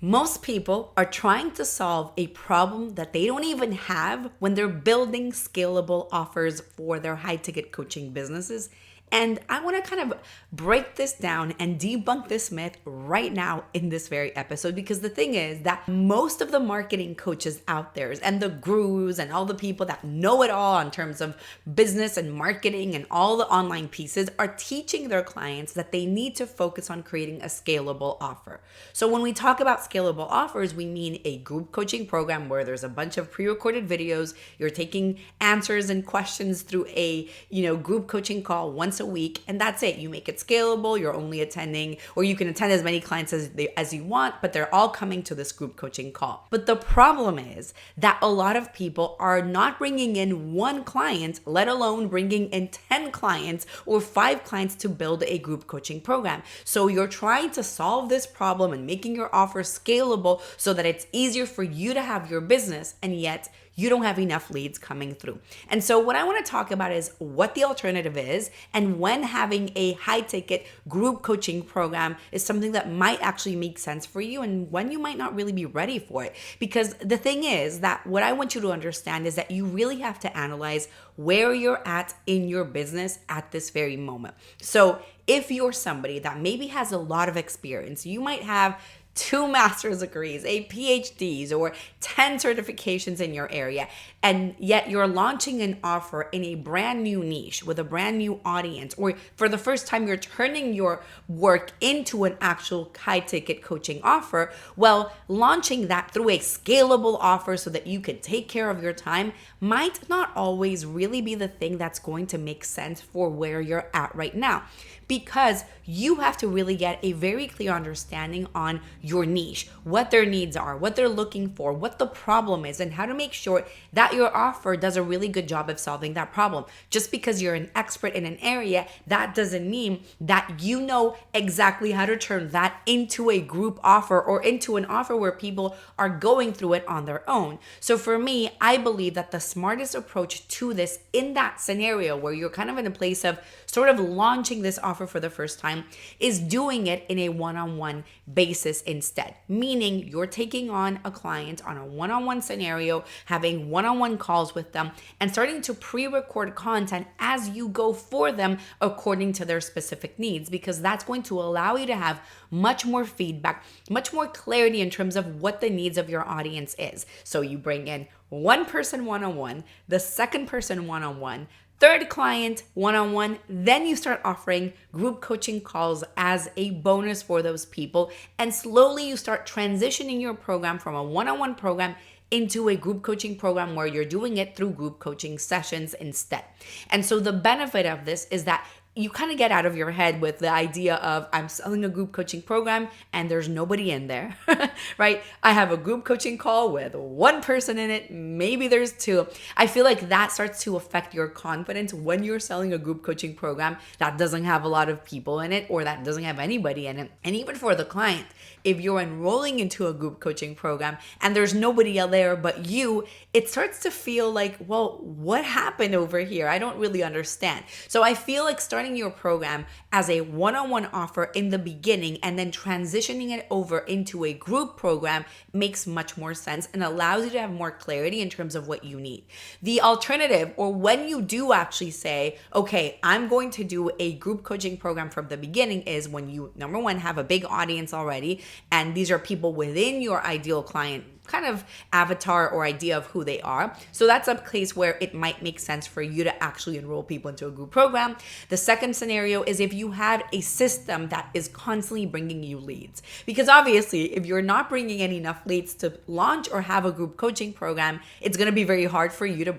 Most people are trying to solve a problem that they don't even have when they're building scalable offers for their high ticket coaching businesses. And I want to kind of break this down and debunk this myth right now in this very episode, because the thing is that most of the marketing coaches out there and the gurus and all the people that know it all in terms of business and marketing and all the online pieces are teaching their clients that they need to focus on creating a scalable offer. So when we talk about scalable offers, we mean a group coaching program where there's a bunch of pre-recorded videos. You're taking answers and questions through a group coaching call once a week, and that's it. You make it scalable. You're only attending, or you can attend as many clients as you want, but they're all coming to this group coaching call. But the problem is that a lot of people are not bringing in one client, let alone bringing in 10 clients or 5 clients to build a group coaching program. So you're trying to solve this problem and making your offer scalable so that it's easier for you to have your business, and yet you don't have enough leads coming through. And so what I want to talk about is what the alternative is, and when having a high ticket group coaching program is something that might actually make sense for you, and when you might not really be ready for it. Because the thing is that what I want you to understand is that you really have to analyze where you're at in your business at this very moment. So if you're somebody that maybe has a lot of experience, you might have 2 master's degrees, 8 PhDs, or 10 certifications in your area, and yet you're launching an offer in a brand new niche with a brand new audience, or for the first time you're turning your work into an actual high ticket coaching offer. Well, launching that through a scalable offer so that you can take care of your time might not always really be the thing that's going to make sense for where you're at right now, because you have to really get a very clear understanding on your niche, what their needs are, what they're looking for, what the problem is, and how to make sure that your offer does a really good job of solving that problem. Just because you're an expert in an area, that doesn't mean that you know exactly how to turn that into a group offer or into an offer where people are going through it on their own. So for me, I believe that the smartest approach to this in that scenario where you're kind of in a place of sort of launching this offer for the first time is doing it in a one-on-one basis instead. Meaning you're taking on a client on a one-on-one scenario, having one-on-one calls with them, and starting to pre-record content as you go for them according to their specific needs, because that's going to allow you to have much more feedback, much more clarity in terms of what the needs of your audience is. So you bring in one person one-on-one, the second person one-on-one, third client one-on-one, then you start offering group coaching calls as a bonus for those people, and slowly you start transitioning your program from a one-on-one program into a group coaching program where you're doing it through group coaching sessions instead. And so the benefit of this is that you kind of get out of your head with the idea of I'm selling a group coaching program and there's nobody in there, right? I have a group coaching call with one person in it, maybe there's 2. I feel like that starts to affect your confidence when you're selling a group coaching program that doesn't have a lot of people in it or that doesn't have anybody in it. And even for the client, if you're enrolling into a group coaching program and there's nobody out there but you, it starts to feel like, well, what happened over here? I don't really understand. So I feel like starting your program as a one-on-one offer in the beginning and then transitioning it over into a group program makes much more sense and allows you to have more clarity in terms of what you need. The alternative, or when you do actually say, okay, I'm going to do a group coaching program from the beginning, is when you, number one, have a big audience already, and these are people within your ideal client kind of avatar or idea of who they are. So that's a place where it might make sense for you to actually enroll people into a group program. The second scenario is if you have a system that is constantly bringing you leads. Because obviously, if you're not bringing in enough leads to launch or have a group coaching program, it's going to be very hard for you to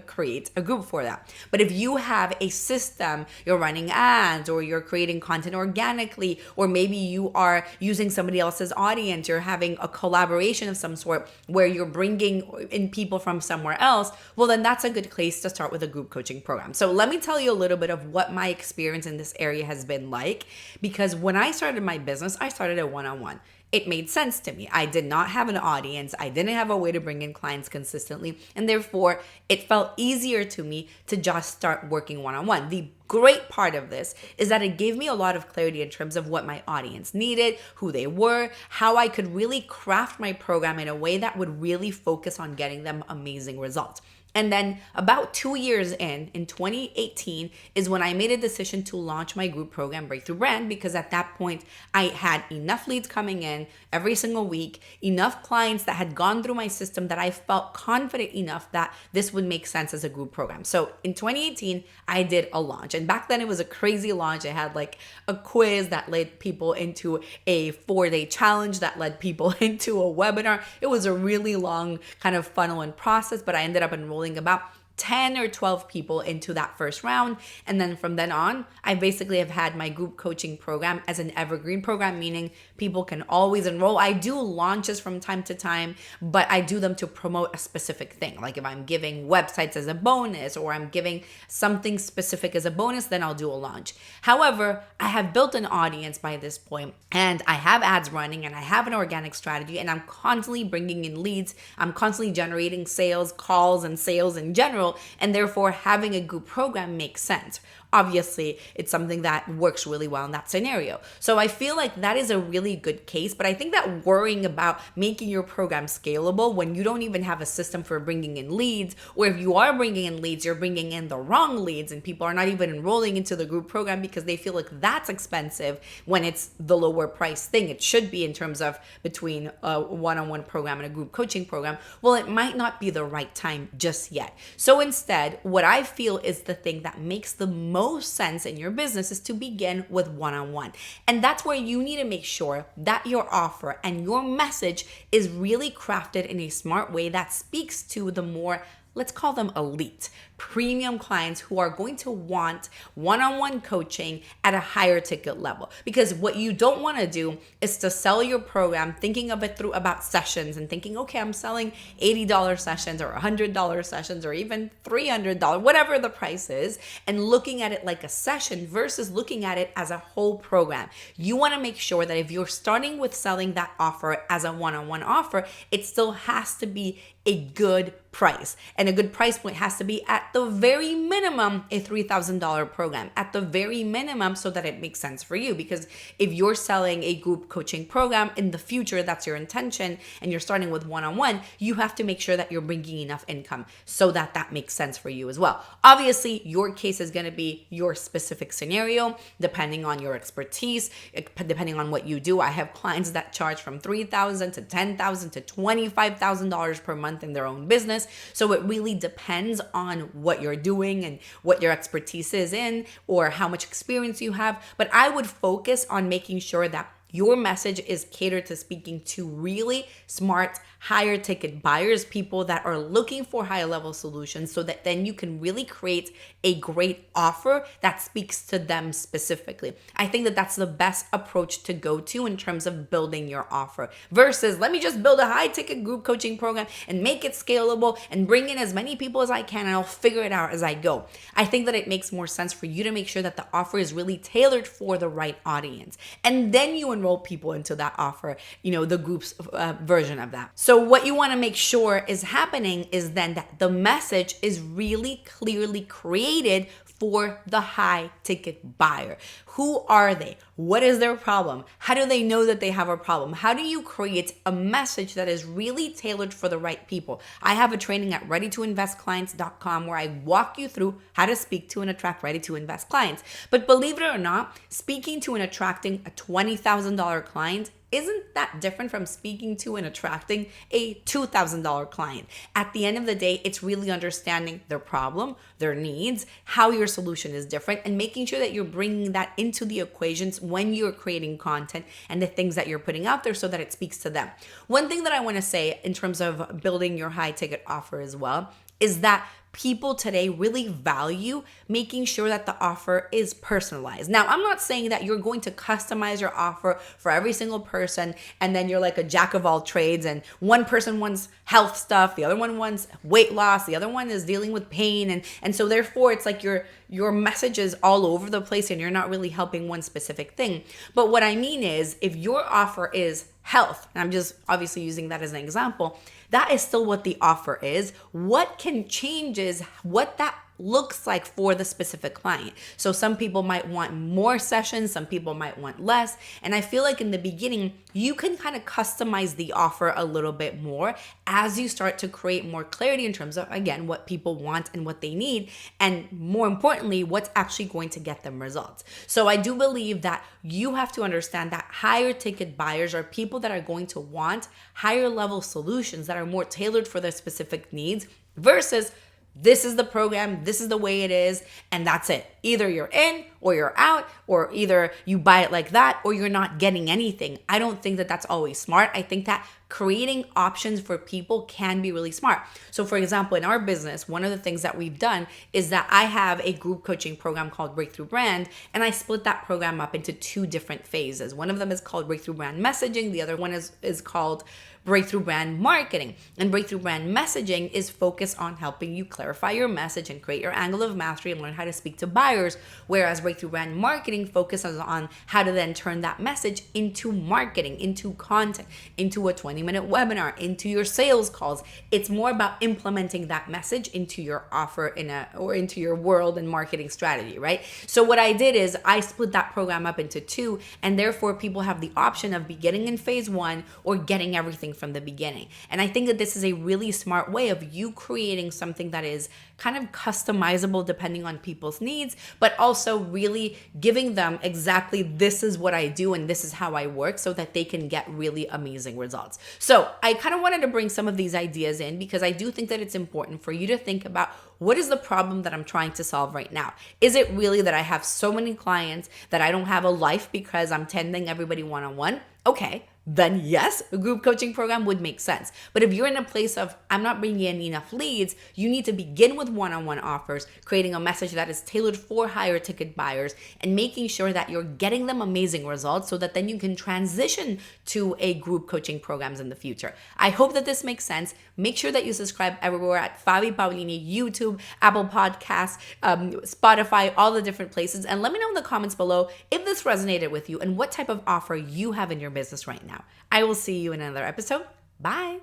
create a group for that. But if you have a system, you're running ads or you're creating content organically, or maybe you are using somebody else's audience, you're having a collaboration of some sort where you're bringing in people from somewhere else, well, then that's a good place to start with a group coaching program. So let me tell you a little bit of what my experience in this area has been like, because when I started my business, I started a one-on-one. It made sense to me. I did not have an audience. I didn't have a way to bring in clients consistently. And therefore, it felt easier to me to just start working one-on-one. The great part of this is that it gave me a lot of clarity in terms of what my audience needed, who they were, how I could really craft my program in a way that would really focus on getting them amazing results. And then about 2 years in 2018, is when I made a decision to launch my group program, Breakthrough Brand, because at that point, I had enough leads coming in every single week, enough clients that had gone through my system that I felt confident enough that this would make sense as a group program. So in 2018, I did a launch. And back then, it was a crazy launch. I had like a quiz that led people into a 4-day challenge that led people into a webinar. It was a really long kind of funnel and process, but I ended up enrolling about 10 or 12 people into that first round. And then from then on, I basically have had my group coaching program as an evergreen program, meaning people can always enroll. I do launches from time to time, but I do them to promote a specific thing. Like if I'm giving websites as a bonus or I'm giving something specific as a bonus, then I'll do a launch. However, I have built an audience by this point, and I have ads running, and I have an organic strategy, and I'm constantly bringing in leads. I'm constantly generating sales, calls, and sales in general. And therefore, having a group program makes sense. Obviously, it's something that works really well in that scenario. So I feel like that is a really good case, but I think that worrying about making your program scalable when you don't even have a system for bringing in leads, or if you are bringing in leads, you're bringing in the wrong leads and people are not even enrolling into the group program because they feel like that's expensive when it's the lower price thing. It should be in terms of between a one-on-one program and a group coaching program. Well, it might not be the right time just yet. So instead, what I feel is the thing that makes the most sense in your business is to begin with one-on-one. And that's where you need to make sure that your offer and your message is really crafted in a smart way that speaks to the more, let's call them elite, premium clients who are going to want one-on-one coaching at a higher ticket level. Because what you don't want to do is to sell your program thinking of it through about sessions and thinking, okay, I'm selling $80 sessions or $100 sessions or even $300, whatever the price is, and looking at it like a session versus looking at it as a whole program. You want to make sure that if you're starting with selling that offer as a one-on-one offer, it still has to be a good price. And a good price point has to be at the very minimum a $3,000 program, at the very minimum, so that it makes sense for you. Because if you're selling a group coaching program in the future, that's your intention, and you're starting with one-on-one, you have to make sure that you're bringing enough income so that that makes sense for you as well. Obviously, your case is going to be your specific scenario, depending on your expertise, depending on what you do. I have clients that charge from $3,000 to $10,000 to $25,000 per month in their own business. So it really depends on what you're doing and what your expertise is in or how much experience you have. But I would focus on making sure that your message is catered to speaking to really smart, higher ticket buyers, people that are looking for higher level solutions, so that then you can really create a great offer that speaks to them specifically. I think that that's the best approach to go to in terms of building your offer versus let me just build a high ticket group coaching program and make it scalable and bring in as many people as I can and I'll figure it out as I go. I think that it makes more sense for you to make sure that the offer is really tailored for the right audience. And then you enroll people into that offer, the group's version of that. So what you want to make sure is happening is then that the message is really clearly created for the high ticket buyer. Who are they? What is their problem? How do they know that they have a problem? How do you create a message that is really tailored for the right people? I have a training at readytoinvestclients.com where I walk you through how to speak to and attract ready to invest clients. But believe it or not, speaking to and attracting a $20,000 client isn't that different from speaking to and attracting a $2,000 client. At the end of the day, it's really understanding their problem, their needs, how your solution is different, and making sure that you're bringing that into the equations when you're creating content and the things that you're putting out there so that it speaks to them. One thing that I want to say in terms of building your high ticket offer as well is that people today really value making sure that the offer is personalized. Now, I'm not saying that you're going to customize your offer for every single person and then you're like a jack of all trades and one person wants health stuff, the other one wants weight loss, the other one is dealing with pain. And so therefore it's like your message is all over the place and you're not really helping one specific thing. But what I mean is if your offer is health, and I'm just obviously using that as an example, that is still what the offer is. What can change is what that looks like for the specific client. So some people might want more sessions, some people might want less. And I feel like in the beginning, you can kind of customize the offer a little bit more as you start to create more clarity in terms of, again, what people want and what they need. And more importantly, what's actually going to get them results. So I do believe that you have to understand that higher ticket buyers are people that are going to want higher level solutions that are more tailored for their specific needs versus this is the program, this is the way it is, and that's it. Either you're in or you're out, or either you buy it like that or you're not getting anything. I don't think that that's always smart. I think that creating options for people can be really smart. So for example, in our business, one of the things that we've done is that I have a group coaching program called Breakthrough Brand, and I split that program up into two different phases. One of them is called Breakthrough Brand Messaging. The other one is called Breakthrough Brand Marketing. And Breakthrough Brand Messaging is focused on helping you clarify your message and create your angle of mastery and learn how to speak to buyers, whereas Breakthrough Brand Marketing focuses on how to then turn that message into marketing, into content, into a 20-minute webinar, into your sales calls. It's more about implementing that message into your offer or into your world and marketing strategy, right? So what I did is I split that program up into two, and therefore people have the option of beginning in phase one or getting everything from the beginning. And I think that this is a really smart way of you creating something that is kind of customizable depending on people's needs, but also really giving them exactly this is what I do and this is how I work so that they can get really amazing results. So I kind of wanted to bring some of these ideas in because I do think that it's important for you to think about what is the problem that I'm trying to solve right now? Is it really that I have so many clients that I don't have a life because I'm tending everybody one-on-one? Okay, then yes, a group coaching program would make sense. But if you're in a place of, I'm not bringing in enough leads, you need to begin with one-on-one offers, creating a message that is tailored for higher ticket buyers and making sure that you're getting them amazing results so that then you can transition to a group coaching programs in the future. I hope that this makes sense. Make sure that you subscribe everywhere at Fabi Paolini, YouTube, Apple Podcasts, Spotify, all the different places. And let me know in the comments below if this resonated with you and what type of offer you have in your business right now. I will see you in another episode. Bye.